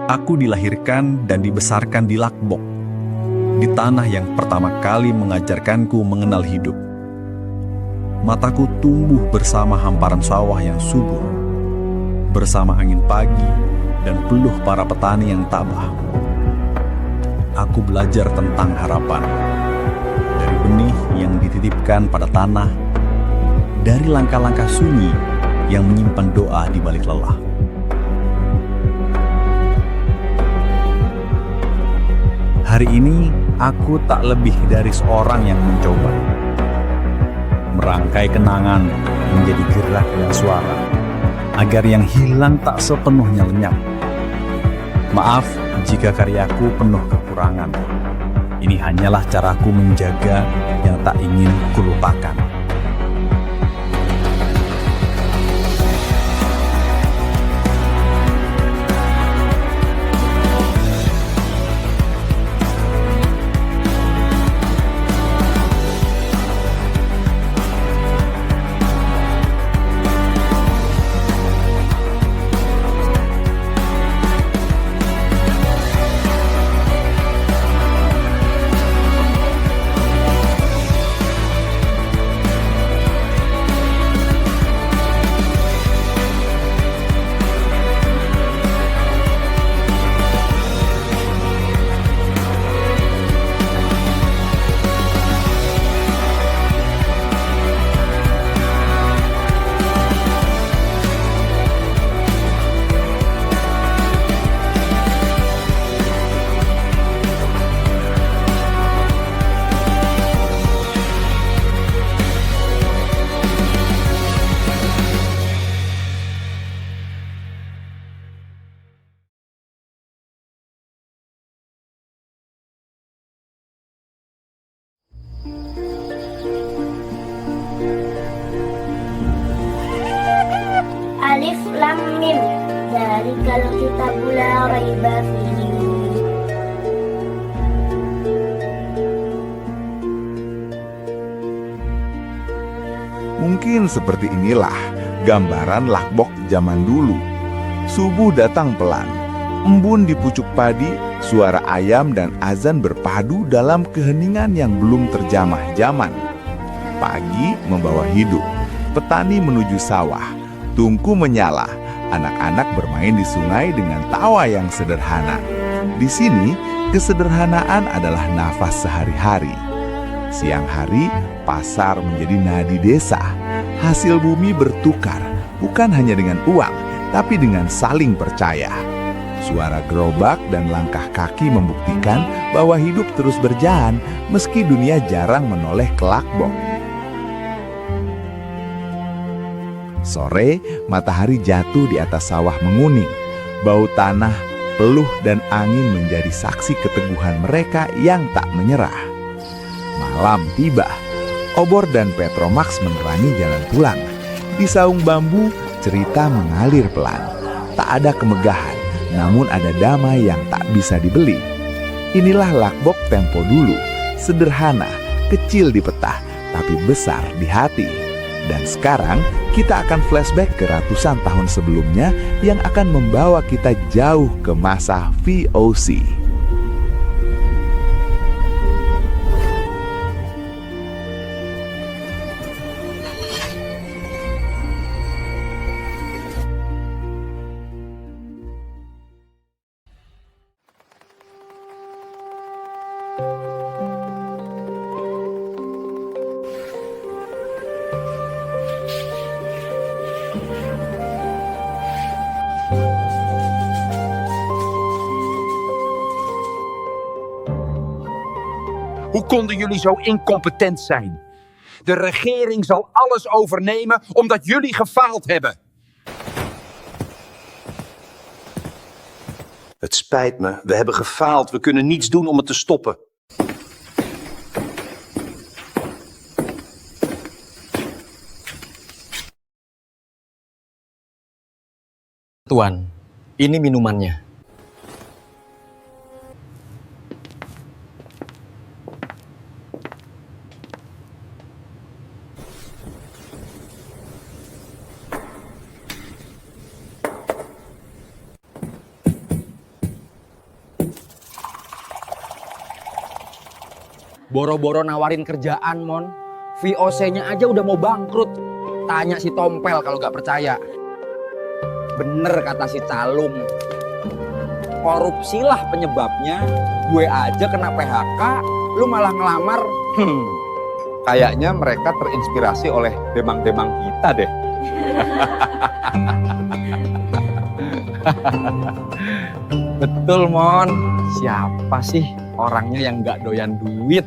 Aku dilahirkan dan dibesarkan di Lakbok, di tanah yang pertama kali mengajarkanku mengenal hidup. Mataku tumbuh bersama hamparan sawah yang subur, bersama angin pagi dan peluh para petani yang tabah. Aku belajar tentang harapan, dari benih yang dititipkan pada tanah, dari langkah-langkah sunyi yang menyimpan doa di balik lelah. Hari ini, aku tak lebih dari seorang yang mencoba merangkai kenangan menjadi gerak dan suara, agar yang hilang tak sepenuhnya lenyap. Maaf jika karyaku penuh kekurangan. Ini hanyalah caraku menjaga yang tak ingin kulupakan. Alif Lam Mim, Dzalikal kitabu la raiba fihi. Mungkin seperti inilah gambaran Lakbok zaman dulu. Subuh datang pelan, embun di pucuk padi, suara ayam dan azan berpadu dalam keheningan yang belum terjamah zaman. Pagi membawa hidup, petani menuju sawah, tungku menyala, anak-anak bermain di sungai dengan tawa yang sederhana. Di sini, kesederhanaan adalah nafas sehari-hari. Siang hari, pasar menjadi nadi desa. Hasil bumi bertukar, bukan hanya dengan uang, tapi dengan saling percaya. Suara gerobak dan langkah kaki membuktikan bahwa hidup terus berjalan meski dunia jarang menoleh ke Lakbok. Sore, matahari jatuh di atas sawah menguning. Bau tanah, peluh dan angin menjadi saksi keteguhan mereka yang tak menyerah. Malam tiba, obor dan Petromax menerangi jalan pulang. Di saung bambu, cerita mengalir pelan. Tak ada kemegahan, namun ada damai yang tak bisa dibeli. Inilah Lakbok tempo dulu, sederhana, kecil di peta, tapi besar di hati. Dan sekarang kita akan flashback ke ratusan tahun sebelumnya yang akan membawa kita jauh ke masa VOC. Hoe konden jullie zo incompetent zijn? De regering zal alles overnemen omdat jullie gefaald hebben. Het spijt me, we hebben gefaald. We kunnen niets doen om het te stoppen. Tuan, ini minumannya. Boro-boro nawarin kerjaan, Mon. VOC-nya aja udah mau bangkrut. Tanya si Tompel kalau gak percaya. Bener kata si Calung. Korupsilah penyebabnya. Gue aja kena PHK, lu malah ngelamar. Kayaknya mereka terinspirasi oleh demang-demang kita deh. Betul, Mon. Siapa sih orangnya yang gak doyan duit?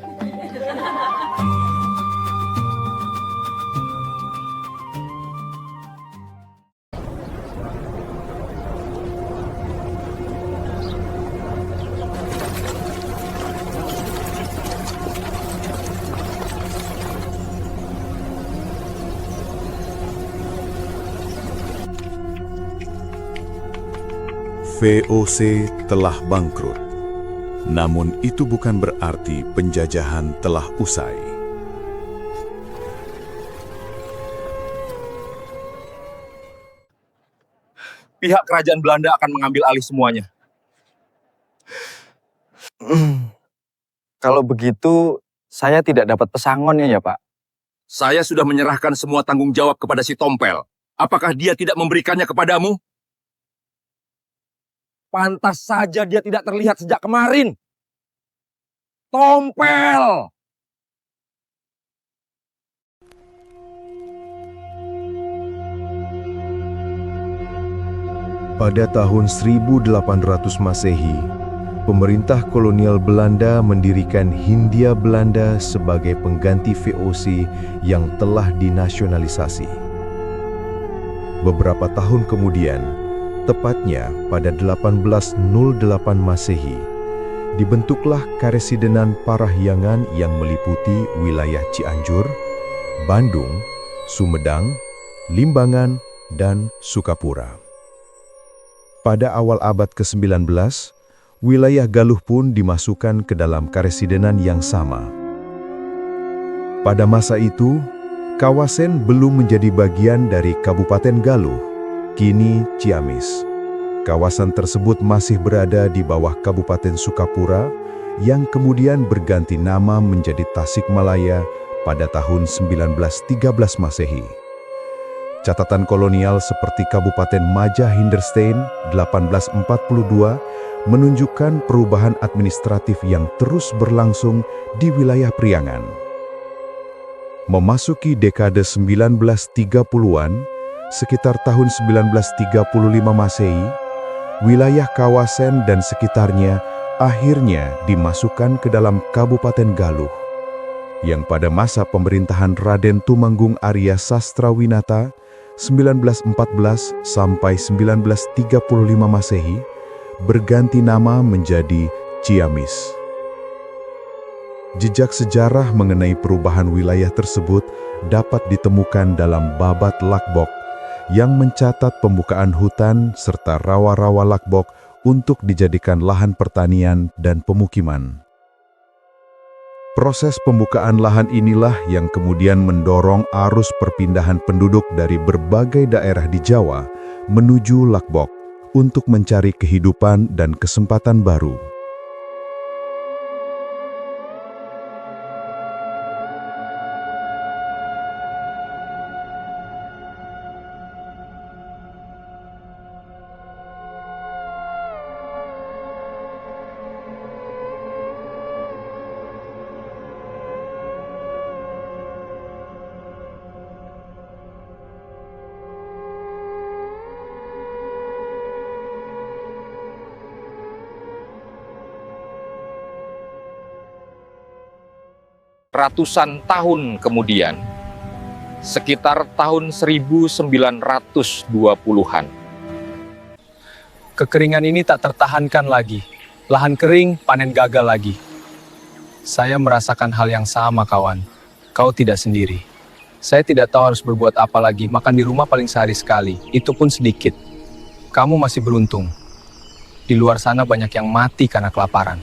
VOC telah bangkrut. Namun itu bukan berarti penjajahan telah usai. Pihak kerajaan Belanda akan mengambil alih semuanya. Kalau begitu, saya tidak dapat pesangonnya ya, Pak. Saya sudah menyerahkan semua tanggung jawab kepada si Tompel. Apakah dia tidak memberikannya kepadamu? Pantas saja dia tidak terlihat sejak kemarin. Tompel! Pada tahun 1800 Masehi, pemerintah kolonial Belanda mendirikan Hindia Belanda sebagai pengganti VOC yang telah dinasionalisasi. Beberapa tahun kemudian, tepatnya pada 1808 Masehi, dibentuklah Karesidenan Parahyangan yang meliputi wilayah Cianjur, Bandung, Sumedang, Limbangan, dan Sukapura. Pada awal abad ke-19, wilayah Galuh pun dimasukkan ke dalam Karesidenan yang sama. Pada masa itu, Kawasen belum menjadi bagian dari Kabupaten Galuh, kini Ciamis. Kawasan tersebut masih berada di bawah Kabupaten Sukapura yang kemudian berganti nama menjadi Tasikmalaya pada tahun 1913 Masehi. Catatan kolonial seperti Kabupaten Majah Hinderstein 1842 menunjukkan perubahan administratif yang terus berlangsung di wilayah Priangan. Memasuki dekade 1930-an, sekitar tahun 1935 Masehi, wilayah Kawasen dan sekitarnya akhirnya dimasukkan ke dalam Kabupaten Galuh, yang pada masa pemerintahan Raden Tumanggung Arya Sastrawinata 1914 sampai 1935 Masehi berganti nama menjadi Ciamis. Jejak sejarah mengenai perubahan wilayah tersebut dapat ditemukan dalam Babat Lakbok yang mencatat pembukaan hutan serta rawa-rawa Lakbok untuk dijadikan lahan pertanian dan pemukiman. Proses pembukaan lahan inilah yang kemudian mendorong arus perpindahan penduduk dari berbagai daerah di Jawa menuju Lakbok untuk mencari kehidupan dan kesempatan baru. Ratusan tahun kemudian, sekitar tahun 1920-an. Kekeringan ini tak tertahankan lagi. Lahan kering, panen gagal lagi. Saya merasakan hal yang sama, kawan. Kau tidak sendiri. Saya tidak tahu harus berbuat apa lagi, makan di rumah paling sehari sekali, itu pun sedikit. Kamu masih beruntung. Di luar sana banyak yang mati karena kelaparan.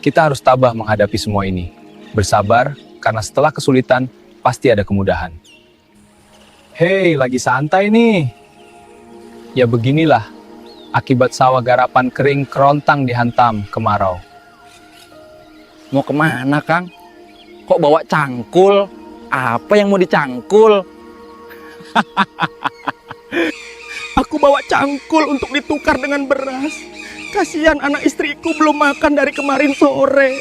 Kita harus tabah menghadapi semua ini. Bersabar, karena setelah kesulitan, pasti ada kemudahan. Hei, lagi santai nih. Ya beginilah, akibat sawah garapan kering kerontang dihantam kemarau. Mau kemana, Kang? Kok bawa cangkul? Apa yang mau dicangkul? Aku bawa cangkul untuk ditukar dengan beras. Kasihan anak istriku belum makan dari kemarin sore.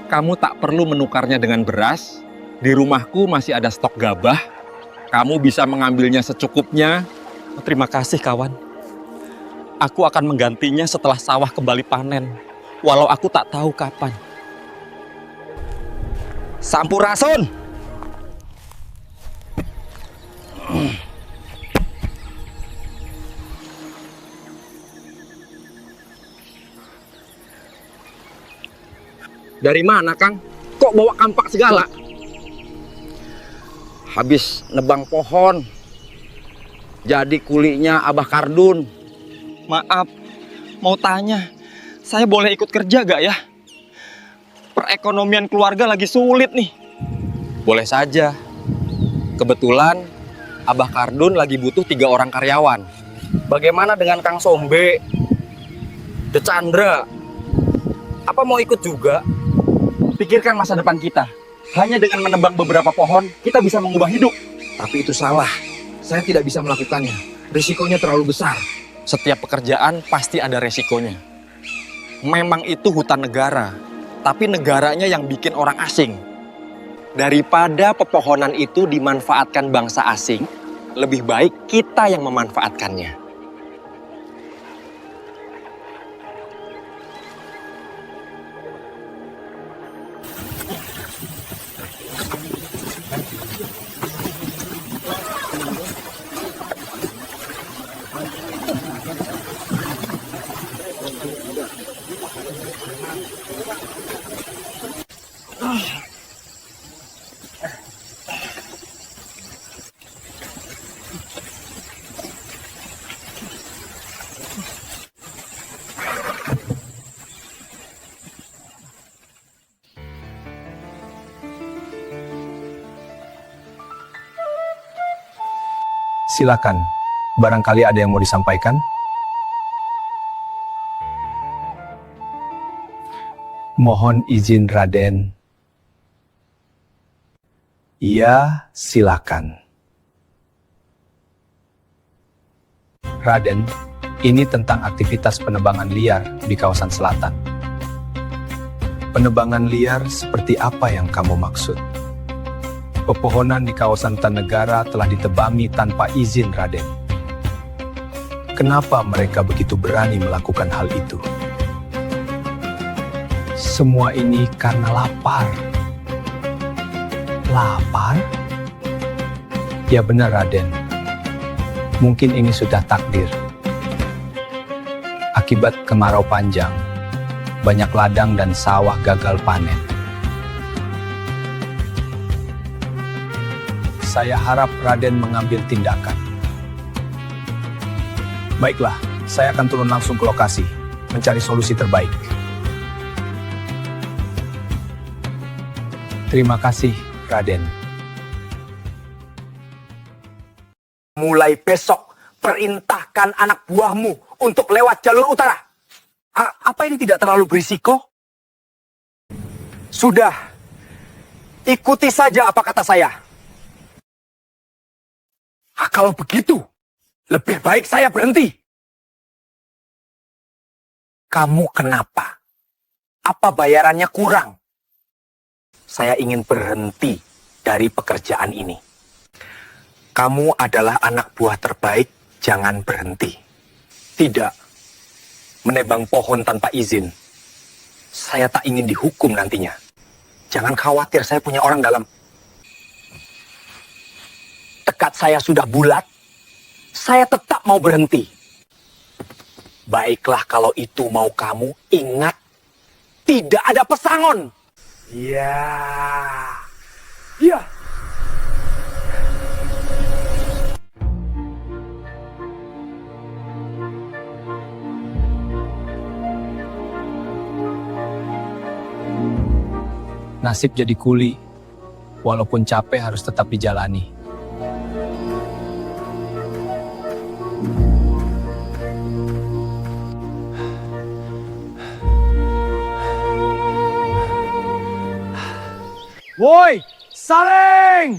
Kamu tak perlu menukarnya dengan beras. Di rumahku masih ada stok gabah. Kamu bisa mengambilnya secukupnya. Terima kasih kawan. Aku akan menggantinya setelah sawah kembali panen. Walau aku tak tahu kapan. Sampurasun! Dari mana, Kang? Kok bawa kampak segala? Habis nebang pohon. Jadi kulinya Abah Kardun. Maaf, mau tanya, saya boleh ikut kerja gak ya? Perekonomian keluarga lagi sulit nih. Boleh saja. Kebetulan Abah Kardun lagi butuh 3 orang karyawan. Bagaimana dengan Kang Sombe? De Chandra? Apa mau ikut juga? Pikirkan masa depan kita. Hanya dengan menebang beberapa pohon, kita bisa mengubah hidup. Tapi itu salah. Saya tidak bisa melakukannya. Risikonya terlalu besar. Setiap pekerjaan pasti ada resikonya. Memang itu hutan negara, tapi negaranya yang bikin orang asing. Daripada pepohonan itu dimanfaatkan bangsa asing, lebih baik kita yang memanfaatkannya. Silakan, barangkali ada yang mau disampaikan? Mohon izin Raden. Iya, silakan. Raden, ini tentang aktivitas penebangan liar di kawasan selatan. Penebangan liar seperti apa yang kamu maksud? Pepohonan di kawasan hutan negara telah ditebangi tanpa izin Raden. Kenapa mereka begitu berani melakukan hal itu? Semua ini karena lapar. Lapar? Ya benar Raden. Mungkin ini sudah takdir. Akibat kemarau panjang, banyak ladang dan sawah gagal panen. Saya harap Raden mengambil tindakan. Baiklah, saya akan turun langsung ke lokasi, mencari solusi terbaik. Terima kasih, Raden. Mulai besok, perintahkan anak buahmu untuk lewat jalur utara. Apa ini tidak terlalu berisiko? Sudah, ikuti saja apa kata saya. Kalau begitu, lebih baik saya berhenti. Kamu kenapa? Apa bayarannya kurang? Saya ingin berhenti dari pekerjaan ini. Kamu adalah anak buah terbaik, jangan berhenti. Tidak, menebang pohon tanpa izin. Saya tak ingin dihukum nantinya. Jangan khawatir, saya punya orang dalam. Tekad saya sudah bulat, saya tetap mau berhenti. Baiklah kalau itu mau kamu, ingat, tidak ada pesangon. Ya. Nasib jadi kuli, walaupun capek harus tetap dijalani. Woi, saling!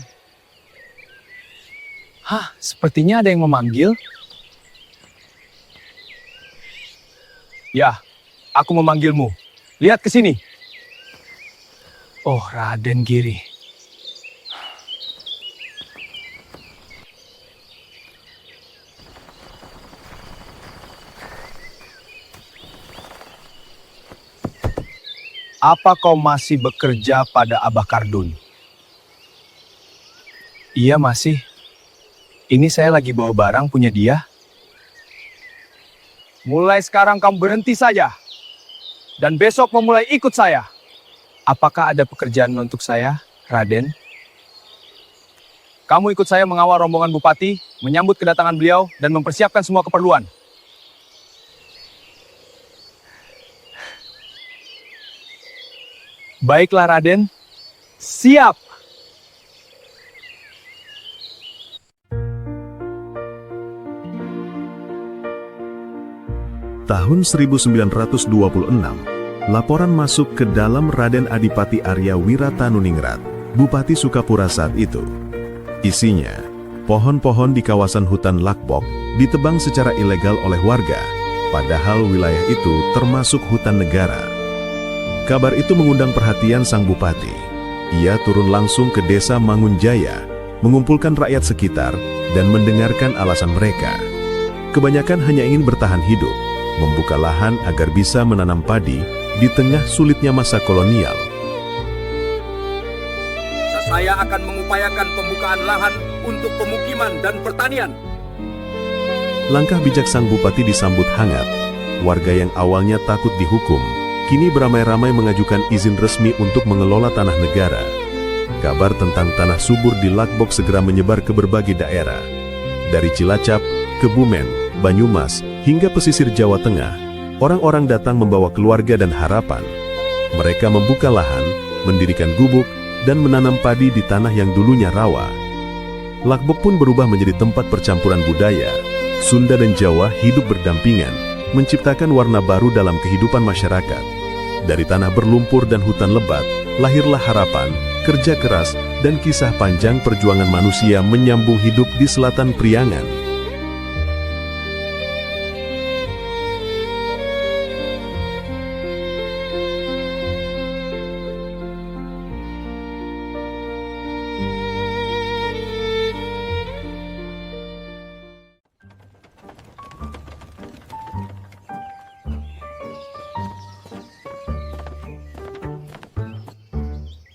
Hah, sepertinya ada yang memanggil. Ya, aku memanggilmu. Lihat ke sini. Oh, Raden Giri. Apa kau masih bekerja pada Abah Kardun? Iya, masih. Ini saya lagi bawa barang punya dia. Mulai sekarang kamu berhenti saja. Dan besok memulai ikut saya. Apakah ada pekerjaan untuk saya, Raden? Kamu ikut saya mengawal rombongan Bupati, menyambut kedatangan beliau, dan mempersiapkan semua keperluan. Baiklah, Raden. Siap! Tahun 1926, laporan masuk ke dalam Raden Adipati Arya Wiratanuningrat, Bupati Sukapura saat itu. Isinya, pohon-pohon di kawasan hutan Lakbok ditebang secara ilegal oleh warga, padahal wilayah itu termasuk hutan negara. Kabar itu mengundang perhatian sang bupati. Ia turun langsung ke desa Mangunjaya, mengumpulkan rakyat sekitar, dan mendengarkan alasan mereka. Kebanyakan hanya ingin bertahan hidup, membuka lahan agar bisa menanam padi di tengah sulitnya masa kolonial. Saya akan mengupayakan pembukaan lahan untuk pemukiman dan pertanian. Langkah bijak sang bupati disambut hangat. Warga yang awalnya takut dihukum, kini beramai-ramai mengajukan izin resmi untuk mengelola tanah negara. Kabar tentang tanah subur di Lakbok segera menyebar ke berbagai daerah. Dari Cilacap, Kebumen, Banyumas, hingga pesisir Jawa Tengah, orang-orang datang membawa keluarga dan harapan. Mereka membuka lahan, mendirikan gubuk, dan menanam padi di tanah yang dulunya rawa. Lakbok pun berubah menjadi tempat percampuran budaya. Sunda dan Jawa hidup berdampingan, menciptakan warna baru dalam kehidupan masyarakat. Dari tanah berlumpur dan hutan lebat, lahirlah harapan, kerja keras, dan kisah panjang perjuangan manusia menyambung hidup di selatan Priangan.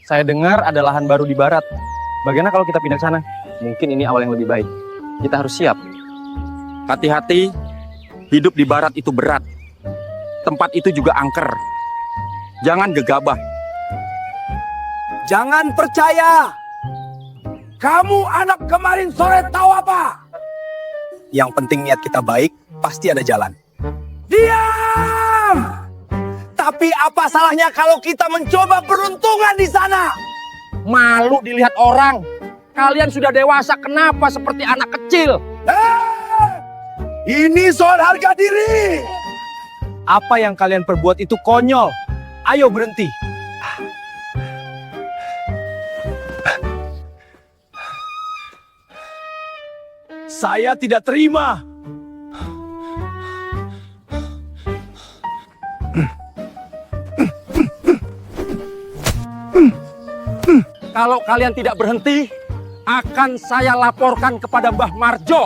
Saya dengar ada lahan baru di barat. Bagaimana kalau kita pindah ke sana? Mungkin ini awal yang lebih baik. Kita harus siap. Hati-hati, hidup di barat itu berat. Tempat itu juga angker. Jangan gegabah. Jangan percaya. Kamu anak kemarin sore tahu apa? Yang penting niat kita baik, pasti ada jalan. Diam! Tapi apa salahnya kalau kita mencoba peruntungan di sana? Malu dilihat orang. Kalian sudah dewasa, kenapa seperti anak kecil? Ini soal harga diri. Apa yang kalian perbuat itu konyol. Ayo berhenti. Saya tidak terima. Kalau kalian tidak berhenti, akan saya laporkan kepada Mbah Marjo.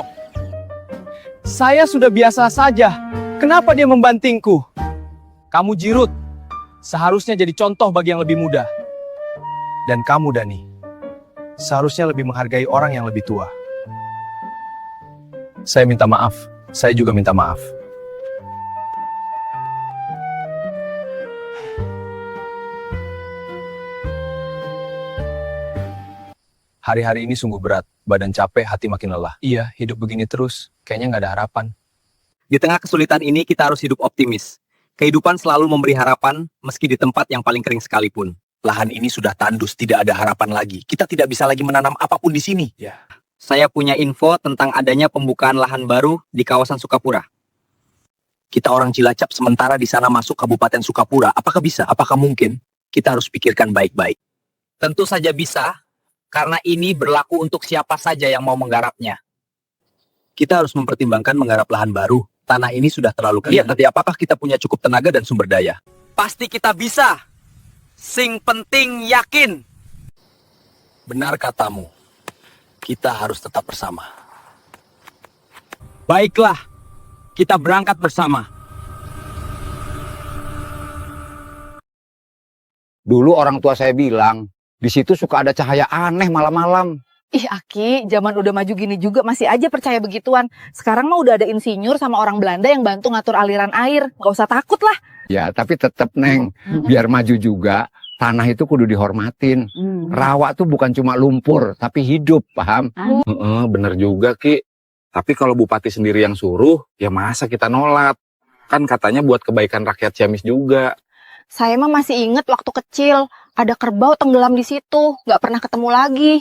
Saya sudah biasa saja. Kenapa dia membantingku? Kamu Jirut, seharusnya jadi contoh bagi yang lebih muda. Dan kamu Dani, seharusnya lebih menghargai orang yang lebih tua. Saya minta maaf. Saya juga minta maaf. Hari-hari ini sungguh berat. Badan capek, hati makin lelah. Iya, hidup begini terus. Kayaknya nggak ada harapan. Di tengah kesulitan ini kita harus hidup optimis. Kehidupan selalu memberi harapan meski di tempat yang paling kering sekalipun. Lahan ini sudah tandus, tidak ada harapan lagi. Kita tidak bisa lagi menanam apapun di sini. Ya. Saya punya info tentang adanya pembukaan lahan baru di kawasan Sukapura. Kita orang Cilacap sementara di sana masuk Kabupaten Sukapura. Apakah bisa? Apakah mungkin? Kita harus pikirkan baik-baik. Tentu saja bisa, karena ini berlaku untuk siapa saja yang mau menggarapnya. Kita harus mempertimbangkan menggarap lahan baru. Tanah ini sudah terlalu kering. Lihat nanti apakah kita punya cukup tenaga dan sumber daya. Pasti kita bisa. Sing penting yakin. Benar katamu. Kita harus tetap bersama. Baiklah, kita berangkat bersama. Dulu orang tua saya bilang, di situ suka ada cahaya aneh malam-malam. Ih Aki, zaman udah maju gini juga masih aja percaya begituan. Sekarang mah udah ada insinyur sama orang Belanda yang bantu ngatur aliran air. Gak usah takut lah. Ya, tapi tetep Neng, biar maju juga, tanah itu kudu dihormatin. Rawa tuh bukan cuma lumpur, tapi hidup, paham? Bener juga, Ki. Tapi kalau bupati sendiri yang suruh, ya masa kita nolak? Kan katanya buat kebaikan rakyat Ciamis juga. Saya mah masih inget waktu kecil, ada kerbau tenggelam di situ, gak pernah ketemu lagi.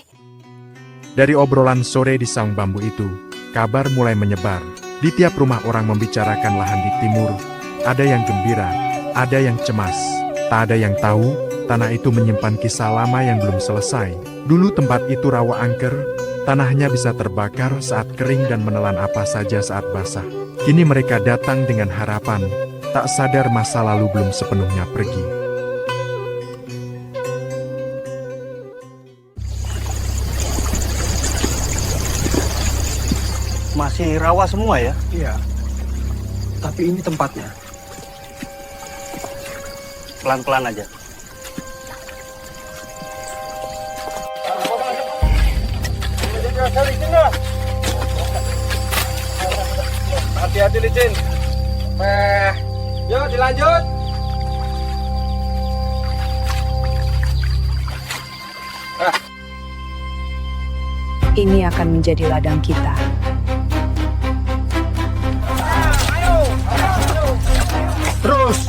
Dari obrolan sore di saung bambu itu, kabar mulai menyebar. Di tiap rumah orang membicarakan lahan di timur. Ada yang gembira, ada yang cemas. Tak ada yang tahu, tanah itu menyimpan kisah lama yang belum selesai. Dulu tempat itu rawa angker, tanahnya bisa terbakar saat kering dan menelan apa saja saat basah. Kini mereka datang dengan harapan, tak sadar masa lalu belum sepenuhnya pergi. Masih rawa semua ya? Iya. Tapi ini tempatnya. Pelan-pelan aja. Hati-hati licin. Yuk dilanjut. Ini akan menjadi ladang kita. Terus,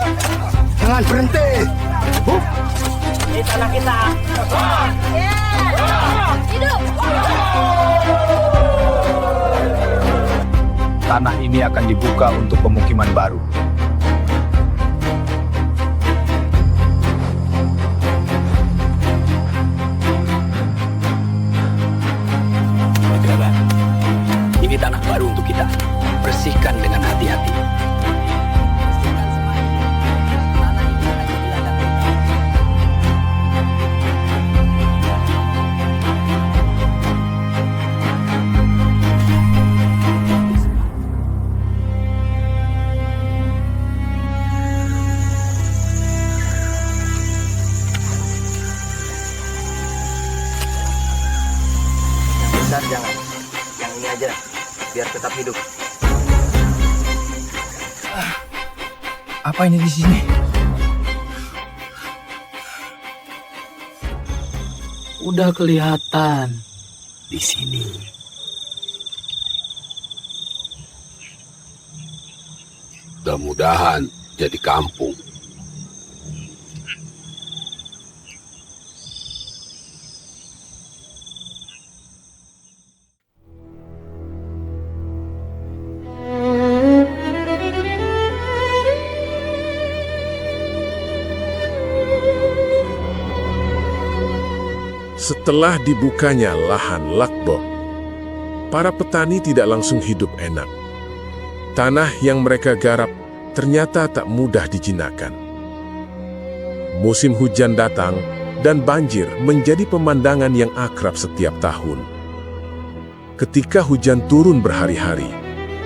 jangan berhenti. Ini tanah kita. Hidup. Tanah ini akan dibuka untuk pemukiman baru. Ini tanah baru untuk kita. Bersihkan dengan hati-hati. Jangan, yang ini aja, biar tetap hidup. Apa ini di sini? Udah kelihatan di sini. Mudah-mudahan jadi kampung. Setelah dibukanya lahan Lakbok, para petani tidak langsung hidup enak. Tanah yang mereka garap ternyata tak mudah dijinakan. Musim hujan datang dan banjir menjadi pemandangan yang akrab setiap tahun. Ketika hujan turun berhari-hari,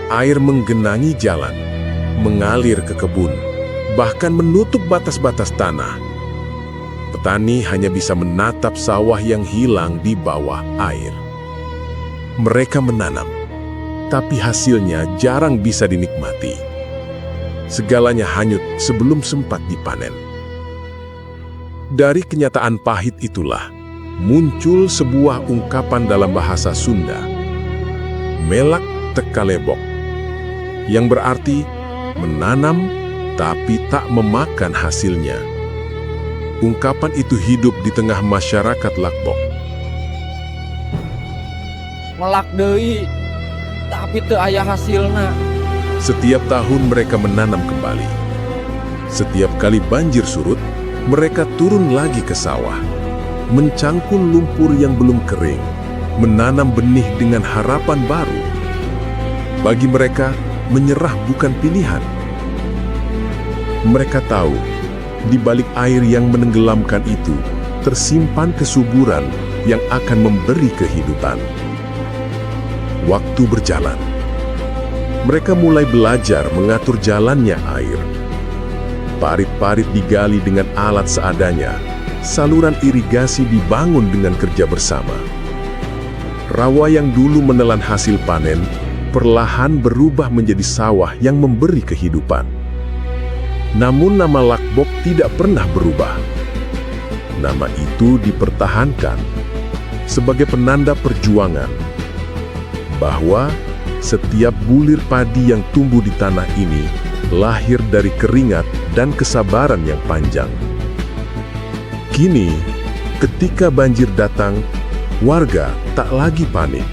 air menggenangi jalan, mengalir ke kebun, bahkan menutup batas-batas tanah. Petani hanya bisa menatap sawah yang hilang di bawah air. Mereka menanam, tapi hasilnya jarang bisa dinikmati. Segalanya hanyut sebelum sempat dipanen. Dari kenyataan pahit itulah, muncul sebuah ungkapan dalam bahasa Sunda, melak tekalebok, yang berarti menanam tapi tak memakan hasilnya. Ungkapan itu hidup di tengah masyarakat Lakbok. Melak deui, tapi teu aya hasilna. Setiap tahun mereka menanam kembali. Setiap kali banjir surut, mereka turun lagi ke sawah. mencangkul lumpur yang belum kering, menanam benih dengan harapan baru. Bagi mereka, menyerah bukan pilihan. Mereka tahu, di balik air yang menenggelamkan itu, tersimpan kesuburan yang akan memberi kehidupan. Waktu berjalan. Mereka mulai belajar mengatur jalannya air. Parit-parit digali dengan alat seadanya, saluran irigasi dibangun dengan kerja bersama. Rawa yang dulu menelan hasil panen, perlahan berubah menjadi sawah yang memberi kehidupan. Namun nama Lakbok tidak pernah berubah. Nama itu dipertahankan sebagai penanda perjuangan, bahwa setiap bulir padi yang tumbuh di tanah ini lahir dari keringat dan kesabaran yang panjang. Kini, ketika banjir datang, warga tak lagi panik.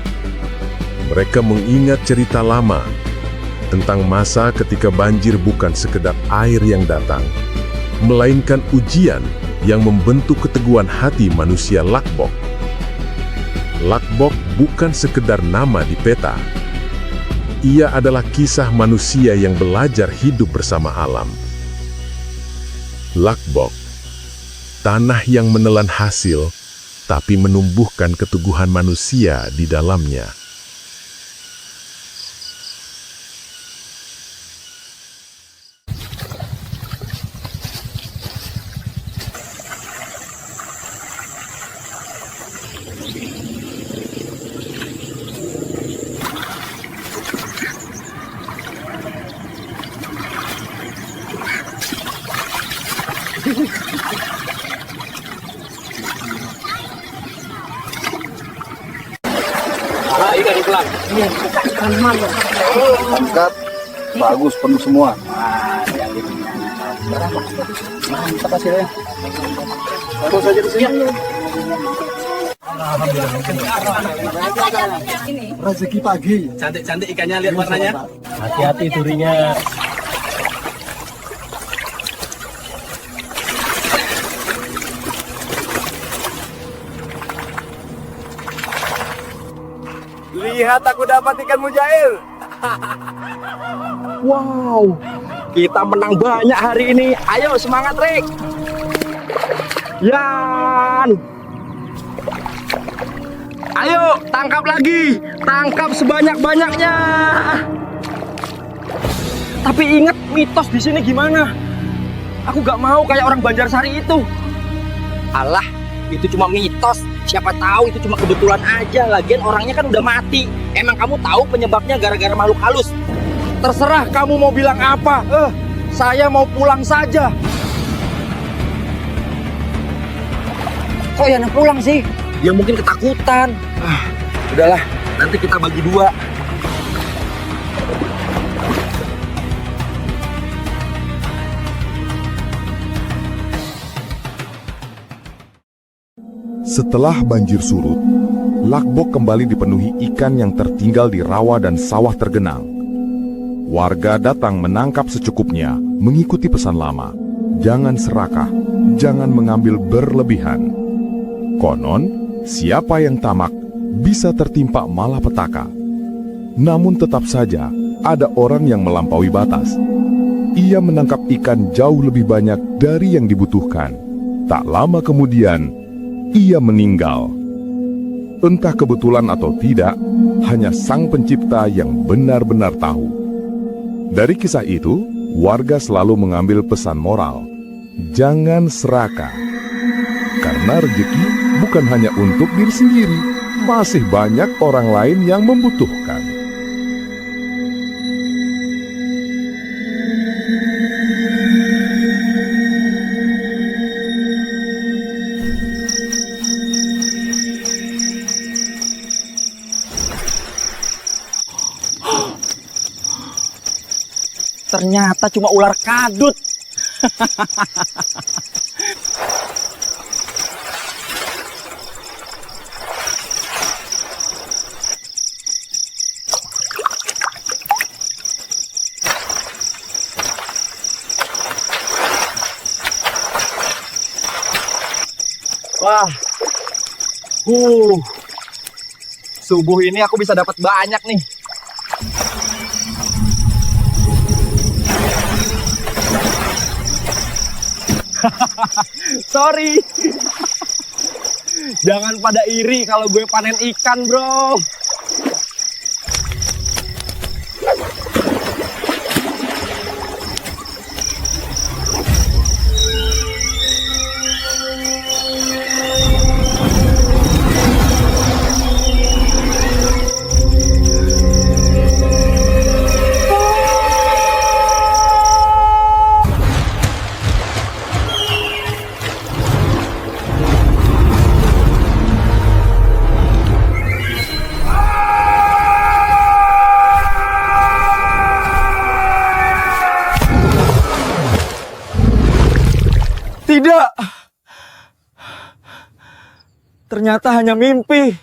Mereka mengingat cerita lama tentang masa ketika banjir bukan sekedar air yang datang, melainkan ujian yang membentuk keteguhan hati manusia Lakbok. Lakbok bukan sekedar nama di peta. Ia adalah kisah manusia yang belajar hidup bersama alam. Lakbok, tanah yang menelan hasil, tapi menumbuhkan keteguhan manusia di dalamnya. Angkat, bagus penuh semua. Mantap hasilnya. Terus aja di sini. Rezeki pagi. Cantik-cantik ikannya, lihat warnanya. Hati-hati durinya. Lihat aku dapat ikan mujair. Wow, kita menang banyak hari ini. Ayo semangat, Rick. Yan. Ayo tangkap lagi, tangkap sebanyak-banyaknya. Tapi ingat mitos di sini gimana? Aku gak mau kayak orang Banjarsari itu. Alah, itu cuma mitos. Siapa tahu itu cuma kebetulan aja. Lagian orangnya kan udah mati. Emang kamu tahu penyebabnya gara-gara makhluk halus? Terserah kamu mau bilang apa. Saya mau pulang saja. Kok Yana pulang sih? Dia mungkin ketakutan. Udahlah, nanti kita bagi dua. Setelah banjir surut, Lakbok kembali dipenuhi ikan yang tertinggal di rawa dan sawah tergenang. Warga datang menangkap secukupnya, mengikuti pesan lama. Jangan serakah, jangan mengambil berlebihan. Konon, siapa yang tamak bisa tertimpa malapetaka. Namun tetap saja, ada orang yang melampaui batas. Ia menangkap ikan jauh lebih banyak dari yang dibutuhkan. Tak lama kemudian, ia meninggal. Entah kebetulan atau tidak, hanya Sang Pencipta yang benar-benar tahu. Dari kisah itu, warga selalu mengambil pesan moral. Jangan serakah. Karena rezeki bukan hanya untuk diri sendiri, masih banyak orang lain yang membutuhkan. Ternyata cuma ular kadut. Wah, Subuh ini aku bisa dapat banyak nih. Sorry. Jangan pada iri kalau gue panen ikan, bro. Tidak. Ternyata hanya mimpi.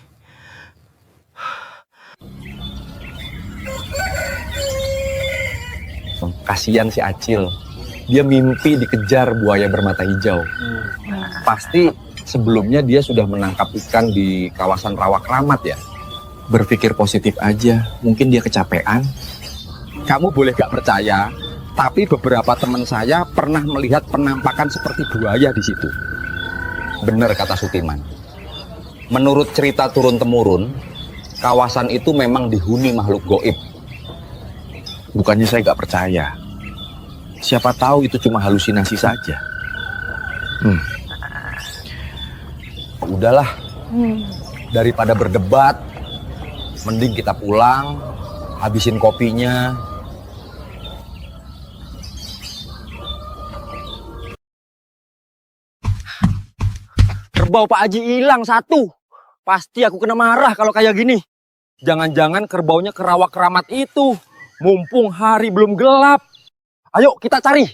Kasihan si Acil. Dia mimpi dikejar buaya bermata hijau. Pasti sebelumnya dia sudah menangkap ikan di kawasan rawa keramat ya. Berpikir positif aja, mungkin dia kecapean. Kamu boleh gak percaya, tapi beberapa teman saya pernah melihat penampakan seperti buaya di situ. Benar kata Sutiman. Menurut cerita turun-temurun, kawasan itu memang dihuni makhluk goib. Bukannya saya gak percaya. Siapa tahu itu cuma halusinasi saja. Udahlah, daripada berdebat, mending kita pulang, habisin kopinya. Kerbau Pak Haji hilang satu. Pasti aku kena marah kalau kayak gini. Jangan-jangan kerbaunya ke rawa keramat itu. Mumpung hari belum gelap. Ayo kita cari.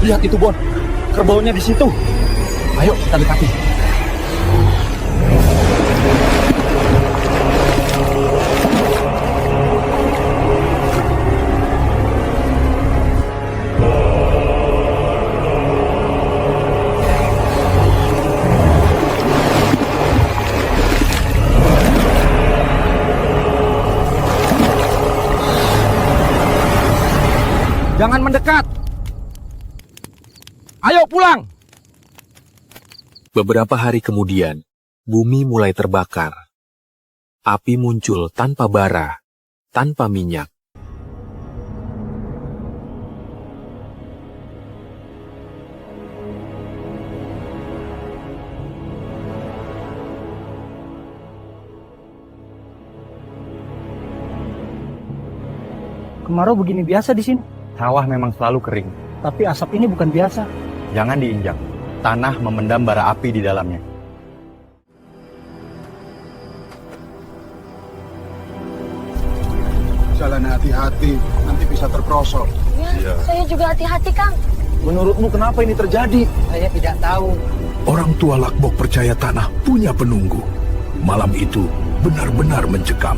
Lihat itu, Bon. Kerbaunya di situ. Ayo kita dekati. Jangan mendekat. Ayo pulang! Beberapa hari kemudian, bumi mulai terbakar. Api muncul tanpa bara, tanpa minyak. Kemarau begini biasa di sini. Sawah memang selalu kering. Tapi asap ini bukan biasa. Jangan diinjak. Tanah memendam bara api di dalamnya. Jalan hati-hati, nanti bisa terperosok. Ya, saya juga hati-hati, Kang. Menurutmu kenapa ini terjadi? Saya tidak tahu. Orang tua Lakbok percaya tanah punya penunggu. Malam itu benar-benar mencekam.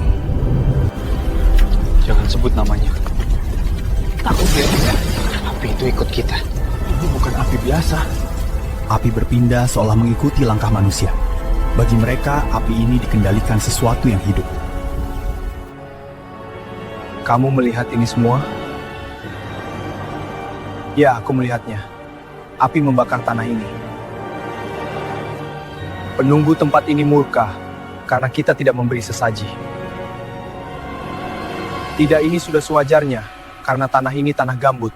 Jangan sebut namanya. Takut ya. Api itu ikut kita. Ini bukan api biasa. Api berpindah seolah mengikuti langkah manusia. Bagi mereka, api ini dikendalikan sesuatu yang hidup. Kamu melihat ini semua? Ya, aku melihatnya. Api membakar tanah ini. Penunggu tempat ini murka karena kita tidak memberi sesaji. Tidak, ini sudah sewajarnya karena tanah ini tanah gambut.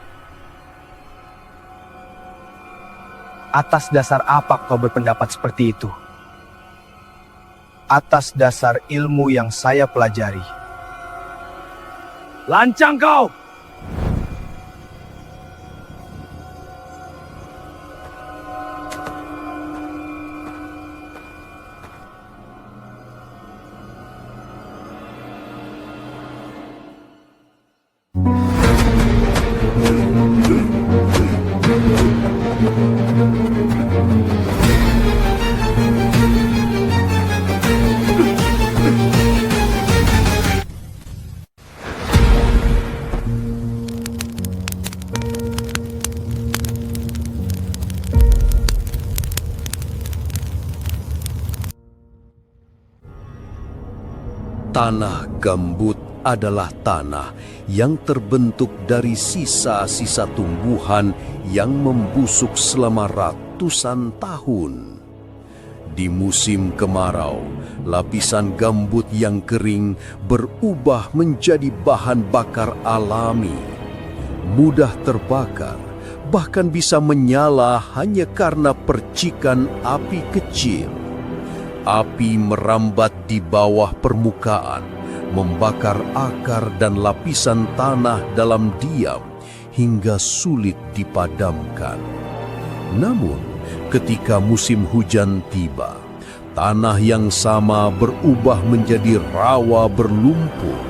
Atas dasar apa kau berpendapat seperti itu? Atas dasar ilmu yang saya pelajari. Lancang kau! Tanah gambut adalah tanah yang terbentuk dari sisa-sisa tumbuhan yang membusuk selama ratusan tahun. Di musim kemarau, lapisan gambut yang kering berubah menjadi bahan bakar alami. Mudah terbakar, bahkan bisa menyala hanya karena percikan api kecil. Api merambat di bawah permukaan, membakar akar dan lapisan tanah dalam diam hingga sulit dipadamkan. Namun, ketika musim hujan tiba, tanah yang sama berubah menjadi rawa berlumpur.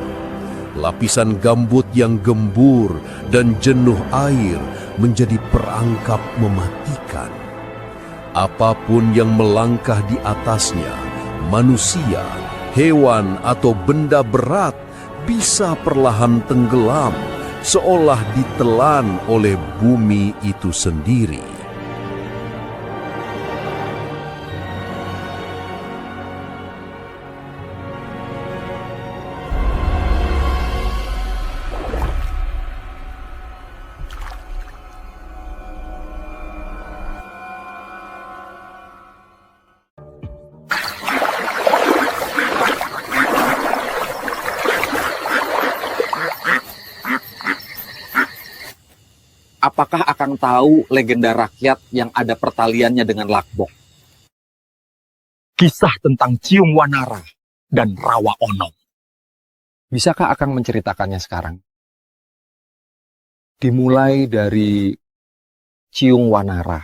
Lapisan gambut yang gembur dan jenuh air menjadi perangkap mematikan. Apapun yang melangkah di atasnya, manusia, hewan, atau benda berat bisa perlahan tenggelam, seolah ditelan oleh bumi itu sendiri. Apakah Akang tahu legenda rakyat yang ada pertaliannya dengan Lakbok? Kisah tentang Ciung Wanara dan Rawa Onom. Bisakah Akang menceritakannya sekarang? Dimulai dari Ciung Wanara.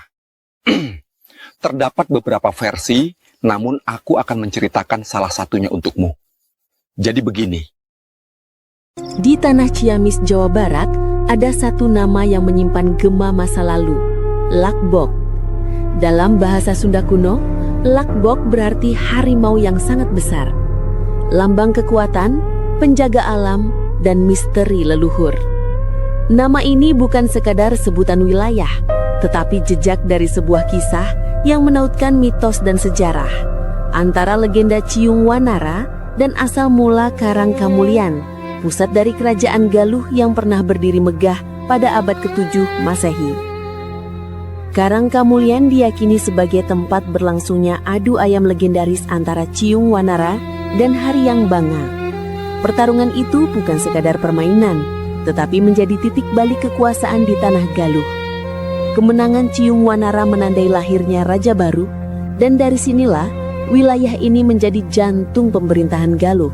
Terdapat beberapa versi, namun aku akan menceritakan salah satunya untukmu. Jadi begini. Di tanah Ciamis, Jawa Barat, ada satu nama yang menyimpan gema masa lalu, Lakbok. Dalam bahasa Sunda kuno, Lakbok berarti harimau yang sangat besar. Lambang kekuatan, penjaga alam, dan misteri leluhur. Nama ini bukan sekadar sebutan wilayah, tetapi jejak dari sebuah kisah yang menautkan mitos dan sejarah antara legenda Ciung Wanara dan asal mula Karang Kamulian, pusat dari kerajaan Galuh yang pernah berdiri megah pada abad ke-7 Masehi. Karang Kamulian diyakini sebagai tempat berlangsungnya adu ayam legendaris antara Ciung Wanara dan Haryang Banga. Pertarungan itu bukan sekadar permainan, tetapi menjadi titik balik kekuasaan di tanah Galuh. Kemenangan Ciung Wanara menandai lahirnya Raja Baru, dan dari sinilah wilayah ini menjadi jantung pemerintahan Galuh.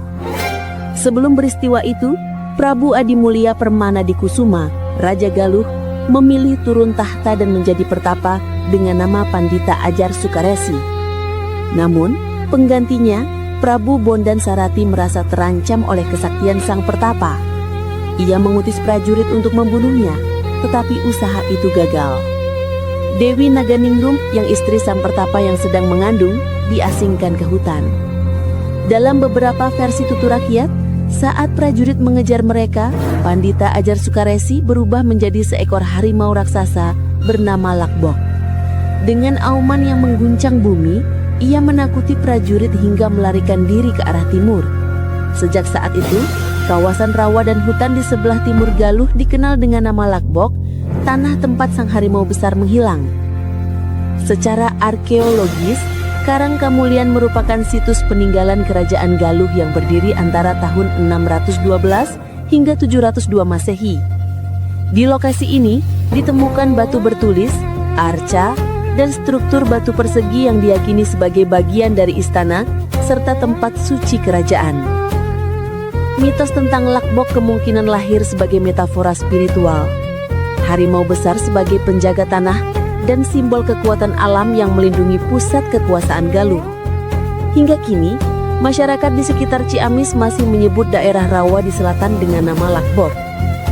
Sebelum peristiwa itu, Prabu Adimulya Permanadikusuma, Raja Galuh, memilih turun tahta dan menjadi pertapa dengan nama Pandita Ajar Sukaresi. Namun, penggantinya, Prabu Bondan Sarati merasa terancam oleh kesaktian sang pertapa. Ia mengutus prajurit untuk membunuhnya, tetapi usaha itu gagal. Dewi Naganingrum, yang istri sang pertapa yang sedang mengandung, diasingkan ke hutan. Dalam beberapa versi tutur rakyat, saat prajurit mengejar mereka, Pandita Ajar Sukaresi berubah menjadi seekor harimau raksasa bernama Lakbok. Dengan auman yang mengguncang bumi, ia menakuti prajurit hingga melarikan diri ke arah timur. Sejak saat itu, kawasan rawa dan hutan di sebelah timur Galuh dikenal dengan nama Lakbok, tanah tempat sang harimau besar menghilang. Secara arkeologis, Karang Kamulian merupakan situs peninggalan kerajaan Galuh yang berdiri antara tahun 612 hingga 702 Masehi. Di lokasi ini ditemukan batu bertulis, arca, dan struktur batu persegi yang diyakini sebagai bagian dari istana serta tempat suci kerajaan. Mitos tentang Lakbok kemungkinan lahir sebagai metafora spiritual. Harimau besar sebagai penjaga tanah dan simbol kekuatan alam yang melindungi pusat kekuasaan Galuh. Hingga kini, masyarakat di sekitar Ciamis masih menyebut daerah rawa di selatan dengan nama Lakbok.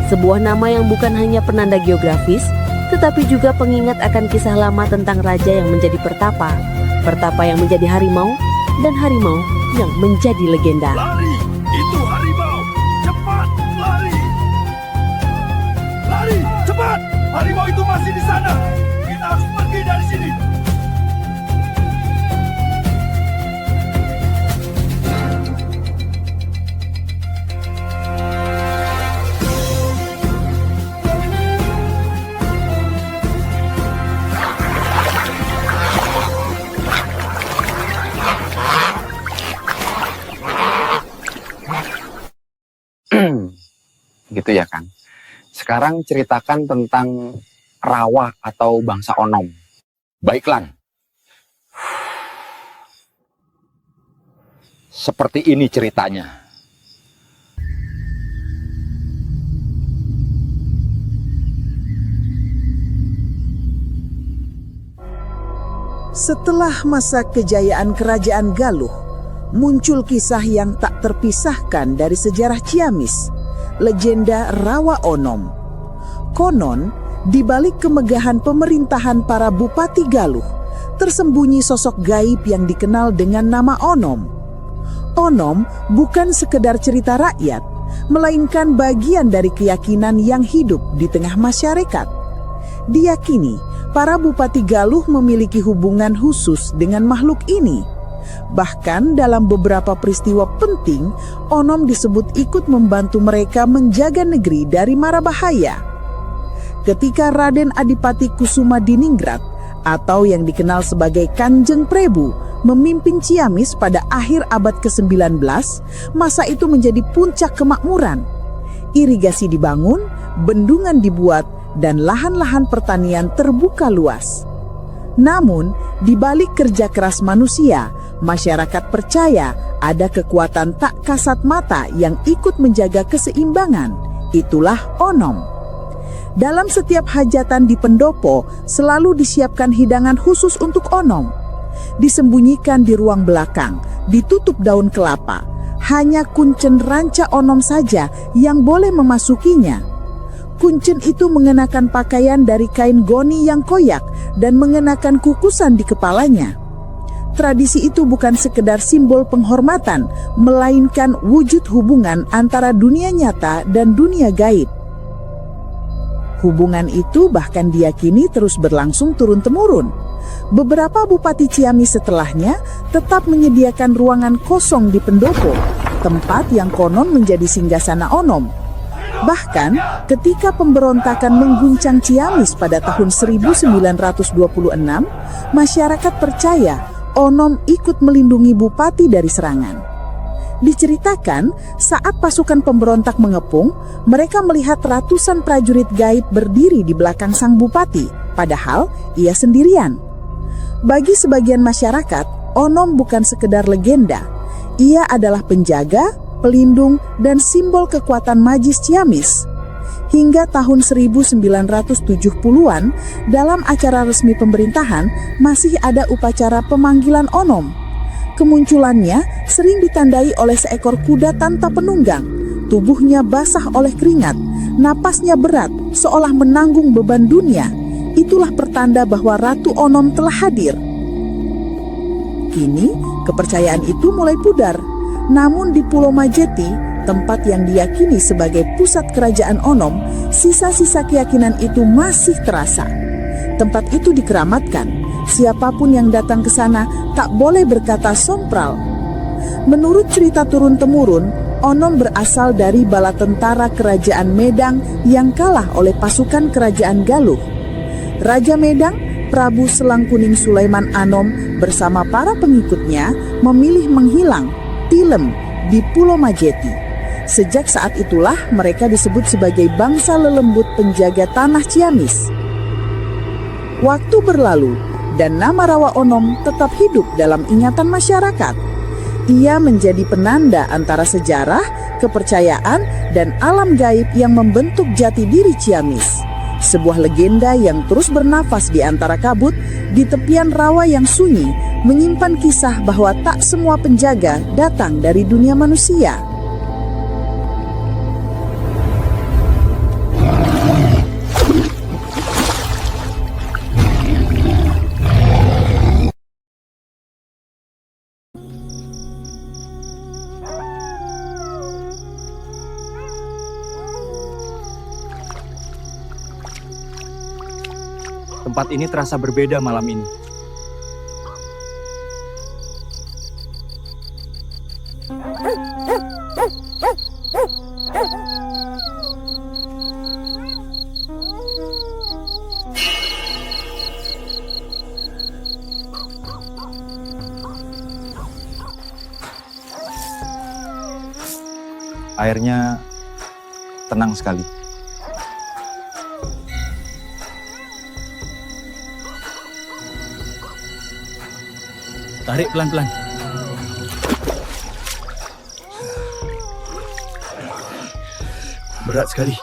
Sebuah nama yang bukan hanya penanda geografis, tetapi juga pengingat akan kisah lama tentang raja yang menjadi pertapa, pertapa yang menjadi harimau, dan harimau yang menjadi legenda. Lari! Itu harimau! Cepat! Lari! Lari! Cepat! Harimau itu masih di sana! Kita harus pergi dari sini! Gitu ya kan. Sekarang ceritakan tentang rawa atau bangsa Onom. Baiklah. Seperti ini ceritanya. Setelah masa kejayaan kerajaan Galuh, muncul kisah yang tak terpisahkan dari sejarah Ciamis, legenda Rawa Onom. Konon, di balik kemegahan pemerintahan para bupati Galuh, tersembunyi sosok gaib yang dikenal dengan nama Onom. Onom bukan sekedar cerita rakyat, melainkan bagian dari keyakinan yang hidup di tengah masyarakat. Diyakini, para bupati Galuh memiliki hubungan khusus dengan makhluk ini. Bahkan dalam beberapa peristiwa penting, Onom disebut ikut membantu mereka menjaga negeri dari mara bahaya. Ketika Raden Adipati Kusuma Diningrat atau yang dikenal sebagai Kanjeng Prebu memimpin Ciamis pada akhir abad ke-19, masa itu menjadi puncak kemakmuran. Irigasi dibangun, bendungan dibuat, dan lahan-lahan pertanian terbuka luas. Namun, di balik kerja keras manusia, masyarakat percaya ada kekuatan tak kasat mata yang ikut menjaga keseimbangan. Itulah Onom. Dalam setiap hajatan di pendopo, selalu disiapkan hidangan khusus untuk Onom. Disembunyikan di ruang belakang, ditutup daun kelapa. Hanya kuncen ranca Onom saja yang boleh memasukinya. Kuncen itu mengenakan pakaian dari kain goni yang koyak dan mengenakan kukusan di kepalanya. Tradisi itu bukan sekedar simbol penghormatan, melainkan wujud hubungan antara dunia nyata dan dunia gaib. Hubungan itu bahkan diyakini terus berlangsung turun-temurun. Beberapa bupati Ciamis setelahnya tetap menyediakan ruangan kosong di pendopo, tempat yang konon menjadi singgasana Onom. Bahkan ketika pemberontakan mengguncang Ciamis pada tahun 1926, masyarakat percaya Onom ikut melindungi bupati dari serangan. Diceritakan saat pasukan pemberontak mengepung, mereka melihat ratusan prajurit gaib berdiri di belakang sang bupati, padahal ia sendirian. Bagi sebagian masyarakat, Onom bukan sekedar legenda. Ia adalah penjaga, pelindung, dan simbol kekuatan magis Ciamis. Hingga tahun 1970-an, dalam acara resmi pemerintahan, masih ada upacara pemanggilan Onom. Kemunculannya sering ditandai oleh seekor kuda tanpa penunggang. Tubuhnya basah oleh keringat, napasnya berat, seolah menanggung beban dunia. Itulah pertanda bahwa Ratu Onom telah hadir. Kini, kepercayaan itu mulai pudar. Namun di Pulau Majeti, tempat yang diyakini sebagai pusat kerajaan Onom, sisa-sisa keyakinan itu masih terasa. Tempat itu dikeramatkan. Siapapun yang datang ke sana tak boleh berkata sompral. Menurut cerita turun-temurun, Onom berasal dari bala tentara kerajaan Medang yang kalah oleh pasukan kerajaan Galuh. Raja Medang, Prabu Selangkuning Sulaiman Anom bersama para pengikutnya memilih menghilang Tilem di Pulau Majeti. Sejak saat itulah mereka disebut sebagai bangsa lelembut penjaga tanah Ciamis. Waktu berlalu dan nama Rawa Onom tetap hidup dalam ingatan masyarakat. Ia menjadi penanda antara sejarah, kepercayaan, dan alam gaib yang membentuk jati diri Ciamis. Sebuah legenda yang terus bernafas di antara kabut, di tepian rawa yang sunyi, menyimpan kisah bahwa tak semua penjaga datang dari dunia manusia. Tempat ini terasa berbeda malam ini. Airnya tenang sekali. Tarik pelan-pelan. Berat sekali.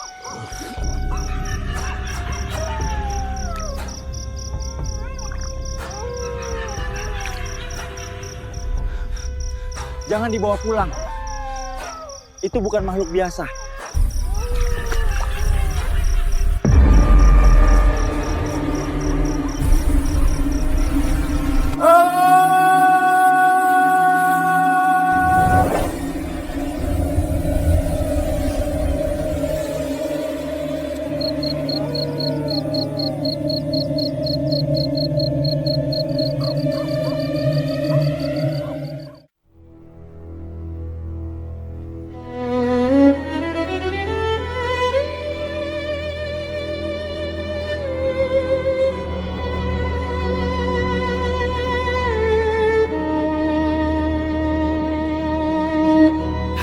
Jangan dibawa pulang. Itu bukan makhluk biasa.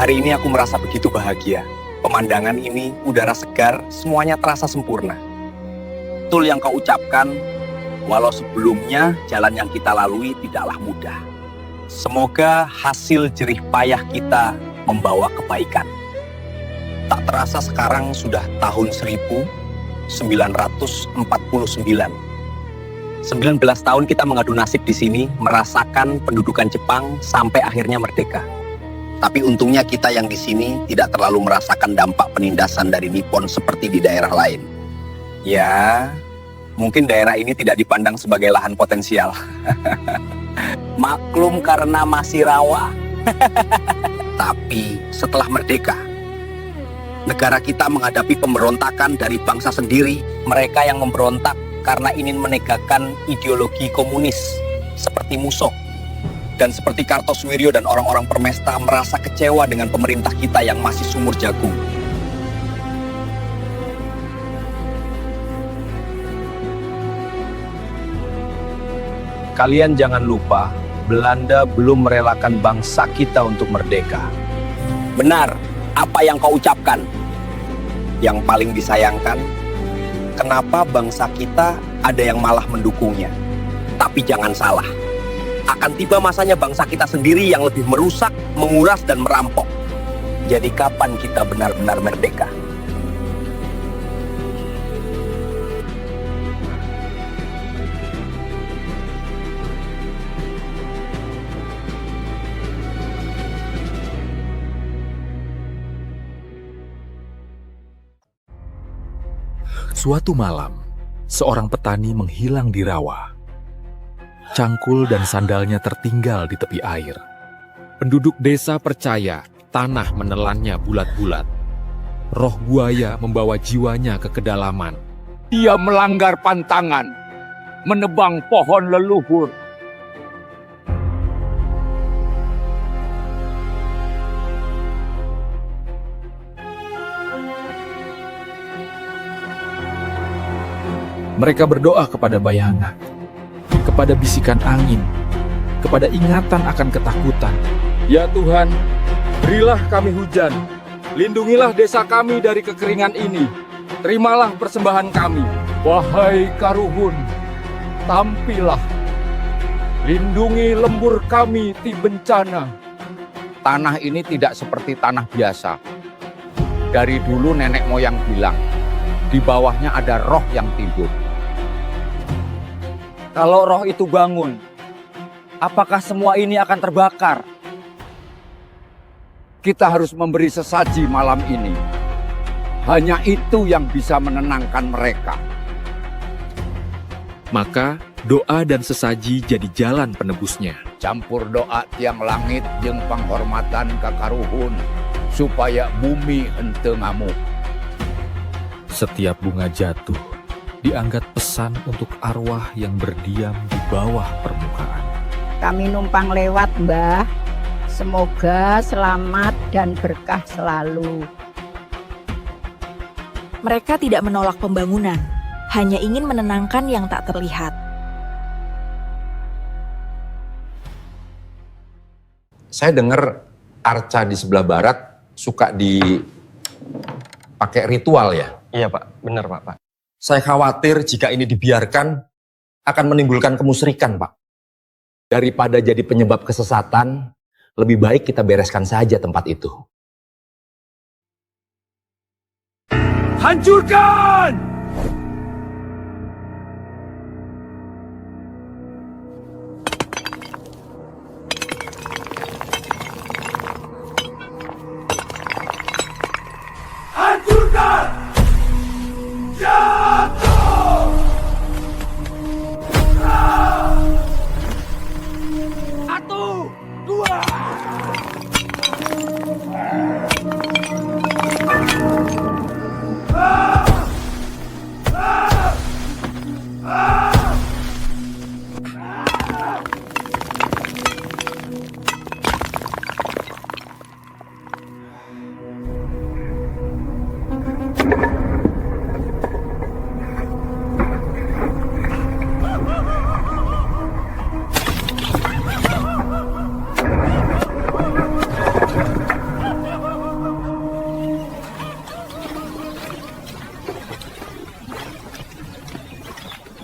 Hari ini aku merasa begitu bahagia. Pemandangan ini, udara segar, semuanya terasa sempurna. Betul yang kau ucapkan, walau sebelumnya jalan yang kita lalui tidaklah mudah. Semoga hasil jerih payah kita membawa kebaikan. Tak terasa sekarang sudah tahun 1949. 19 tahun kita mengadu nasib di sini, merasakan pendudukan Jepang sampai akhirnya merdeka. Tapi untungnya kita yang di sini tidak terlalu merasakan dampak penindasan dari Nippon seperti di daerah lain. Ya, mungkin daerah ini tidak dipandang sebagai lahan potensial. Maklum karena masih rawa. Tapi setelah merdeka, negara kita menghadapi pemberontakan dari bangsa sendiri. Mereka yang memberontak karena ingin menegakkan ideologi komunis seperti Musso. Dan seperti Kartosuwiryo dan orang-orang Permesta merasa kecewa dengan pemerintah kita yang masih sumur jagung. Kalian jangan lupa, Belanda belum merelakan bangsa kita untuk merdeka. Benar, apa yang kau ucapkan. Yang paling disayangkan, kenapa bangsa kita ada yang malah mendukungnya. Tapi jangan salah. Akan tiba masanya bangsa kita sendiri yang lebih merusak, menguras, dan merampok. Jadi kapan kita benar-benar merdeka? Suatu malam, seorang petani menghilang di rawa. Cangkul dan sandalnya tertinggal di tepi air. Penduduk desa percaya tanah menelannya bulat-bulat. Roh buaya membawa jiwanya ke kedalaman. Dia melanggar pantangan, menebang pohon leluhur. Mereka berdoa kepada bayangan, kepada bisikan angin, kepada ingatan akan ketakutan. Ya Tuhan, berilah kami hujan. Lindungilah desa kami dari kekeringan ini. Terimalah persembahan kami. Wahai Karuhun, tampillah. Lindungi lembur kami ti bencana. tanah ini tidak seperti tanah biasa. Dari dulu nenek moyang bilang, di bawahnya ada roh yang tidur. Kalau roh itu bangun, apakah semua ini akan terbakar? Kita harus memberi sesaji malam ini. Hanya itu yang bisa menenangkan mereka. Maka doa dan sesaji jadi jalan penebusnya. Campur doa tiang langit jeung penghormatan kakaruhun, supaya bumi henteu ngamuk. Setiap bunga jatuh diangkat pesan untuk arwah yang berdiam di bawah permukaan. Kami numpang lewat, Mbah. Semoga selamat dan berkah selalu. Mereka tidak menolak pembangunan, hanya ingin menenangkan yang tak terlihat. Saya dengar arca di sebelah barat suka dipakai ritual ya? Iya Pak, benar Pak. Saya khawatir jika ini dibiarkan akan menimbulkan kemusyrikan Pak. Daripada jadi penyebab kesesatan, lebih baik kita bereskan saja tempat itu. Hancurkan! Hancurkan! Jatuh! Satu, dua!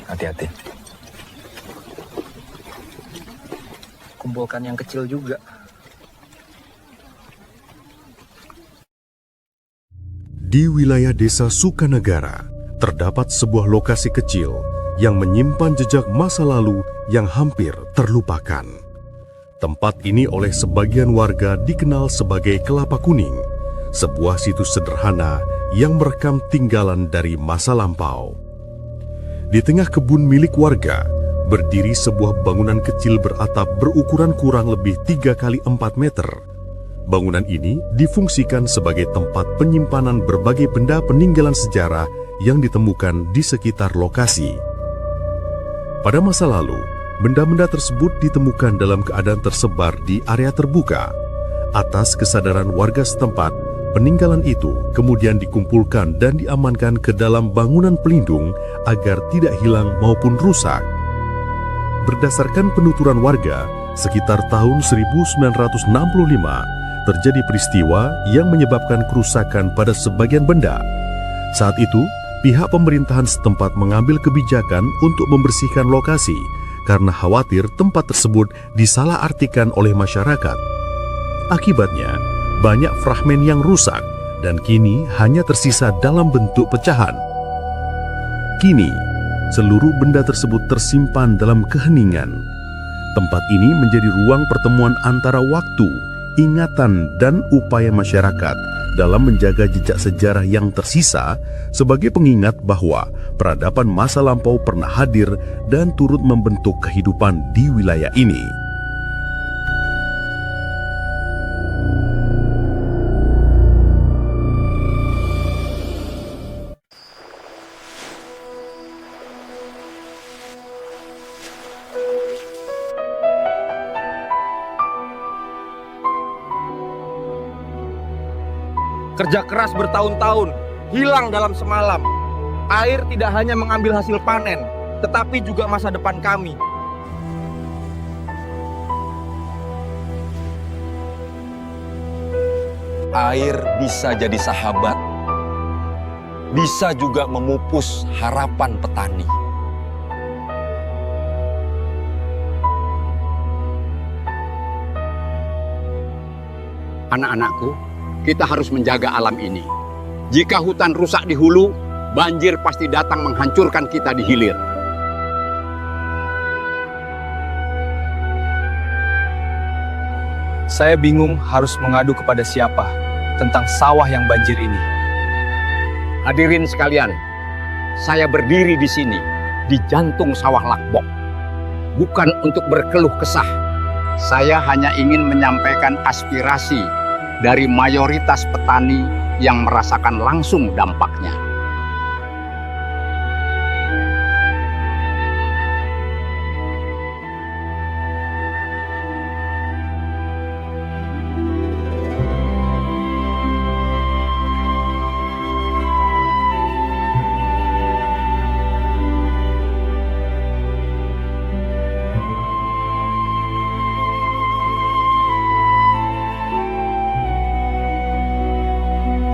Hati-hati. Kumpulkan yang kecil juga. Di wilayah desa Sukanegara, terdapat sebuah lokasi kecil yang menyimpan jejak masa lalu yang hampir terlupakan. Tempat ini oleh sebagian warga dikenal sebagai Kelapa Kuning, sebuah situs sederhana yang merekam tinggalan dari masa lampau. Di tengah kebun milik warga, berdiri sebuah bangunan kecil beratap berukuran kurang lebih 3 kali 4 meter. Bangunan ini difungsikan sebagai tempat penyimpanan berbagai benda peninggalan sejarah yang ditemukan di sekitar lokasi. Pada masa lalu, benda-benda tersebut ditemukan dalam keadaan tersebar di area terbuka. Atas kesadaran warga setempat, peninggalan itu kemudian dikumpulkan dan diamankan ke dalam bangunan pelindung agar tidak hilang maupun rusak. Berdasarkan penuturan warga, sekitar tahun 1965 terjadi peristiwa yang menyebabkan kerusakan pada sebagian benda. Saat itu, pihak pemerintahan setempat mengambil kebijakan untuk membersihkan lokasi karena khawatir tempat tersebut disalahartikan oleh masyarakat. Akibatnya, banyak fragmen yang rusak dan kini hanya tersisa dalam bentuk pecahan. Kini, seluruh benda tersebut tersimpan dalam keheningan. Tempat ini menjadi ruang pertemuan antara waktu, ingatan, dan upaya masyarakat dalam menjaga jejak sejarah yang tersisa sebagai pengingat bahwa peradaban masa lampau pernah hadir dan turut membentuk kehidupan di wilayah ini. Kerja keras bertahun-tahun, hilang dalam semalam. Air tidak hanya mengambil hasil panen, tetapi juga masa depan kami. Air bisa jadi sahabat, bisa juga memupus harapan petani. Anak-anakku, kita harus menjaga alam ini. Jika hutan rusak di hulu, banjir pasti datang menghancurkan kita di hilir. Saya bingung harus mengadu kepada siapa tentang sawah yang banjir ini. Hadirin sekalian, saya berdiri di sini, di jantung sawah Lakbok. Bukan untuk berkeluh kesah. Saya hanya ingin menyampaikan aspirasi dari mayoritas petani yang merasakan langsung dampaknya.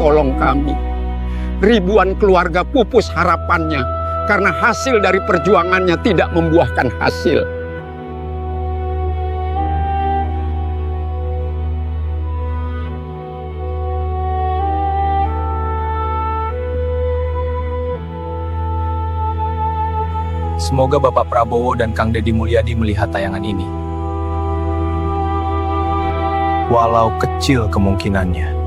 Tolong kami. Ribuan keluarga pupus harapannya karena hasil dari perjuangannya tidak membuahkan hasil. Semoga Bapak Prabowo dan Kang Deddy Mulyadi melihat tayangan ini. Walau kecil kemungkinannya.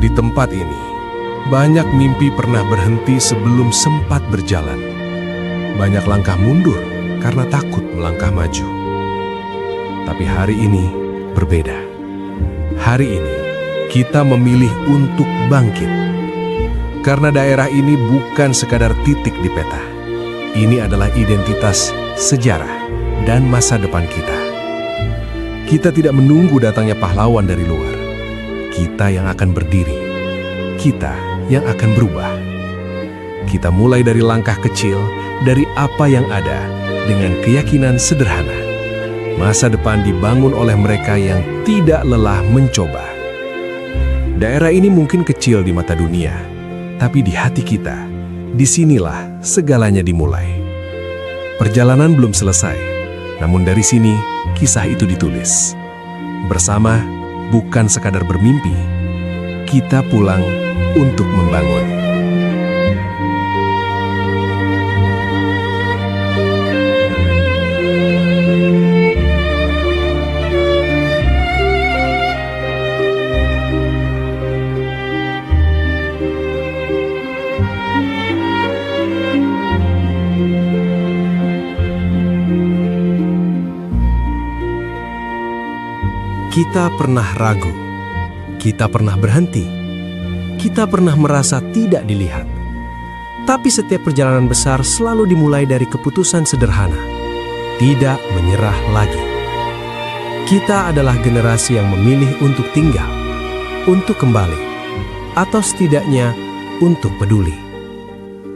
Di tempat ini, banyak mimpi pernah berhenti sebelum sempat berjalan. Banyak langkah mundur karena takut melangkah maju. Tapi hari ini berbeda. Hari ini, kita memilih untuk bangkit. Karena daerah ini bukan sekadar titik di peta. Ini adalah identitas, sejarah, dan masa depan kita. Kita tidak menunggu datangnya pahlawan dari luar. Kita yang akan berdiri, kita yang akan berubah. Kita mulai dari langkah kecil, dari apa yang ada, dengan keyakinan sederhana. Masa depan dibangun oleh mereka yang tidak lelah mencoba. Daerah ini mungkin kecil di mata dunia, tapi di hati kita, disinilah segalanya dimulai. Perjalanan belum selesai, namun dari sini kisah itu ditulis. Bersama, bukan sekadar bermimpi, kita pulang untuk membangun. Kita pernah ragu, kita pernah berhenti, kita pernah merasa tidak dilihat. Tapi setiap perjalanan besar selalu dimulai dari keputusan sederhana, tidak menyerah lagi. Kita adalah generasi yang memilih untuk tinggal, untuk kembali, atau setidaknya untuk peduli.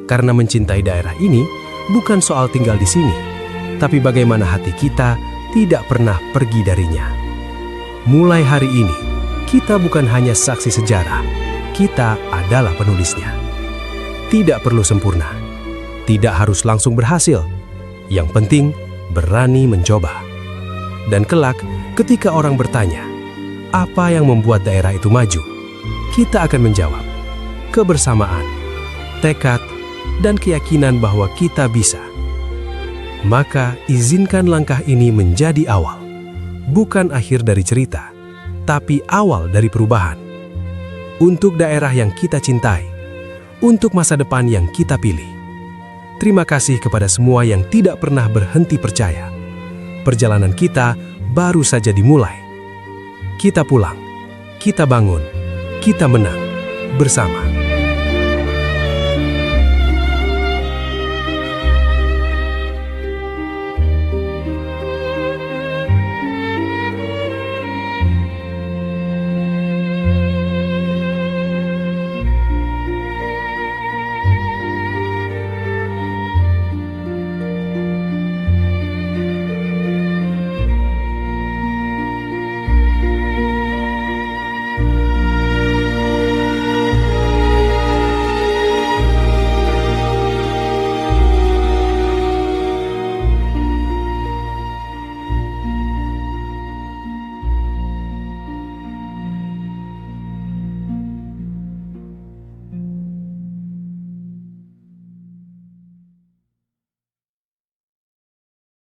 Karena mencintai daerah ini bukan soal tinggal di sini, tapi bagaimana hati kita tidak pernah pergi darinya. Mulai hari ini, kita bukan hanya saksi sejarah, kita adalah penulisnya. Tidak perlu sempurna, tidak harus langsung berhasil. Yang penting, berani mencoba. Dan kelak, ketika orang bertanya, apa yang membuat daerah itu maju? Kita akan menjawab, kebersamaan, tekad, dan keyakinan bahwa kita bisa. Maka, izinkan langkah ini menjadi awal. Bukan akhir dari cerita, tapi awal dari perubahan. Untuk daerah yang kita cintai, untuk masa depan yang kita pilih. Terima kasih kepada semua yang tidak pernah berhenti percaya. Perjalanan kita baru saja dimulai. Kita pulang, kita bangun, kita menang bersama.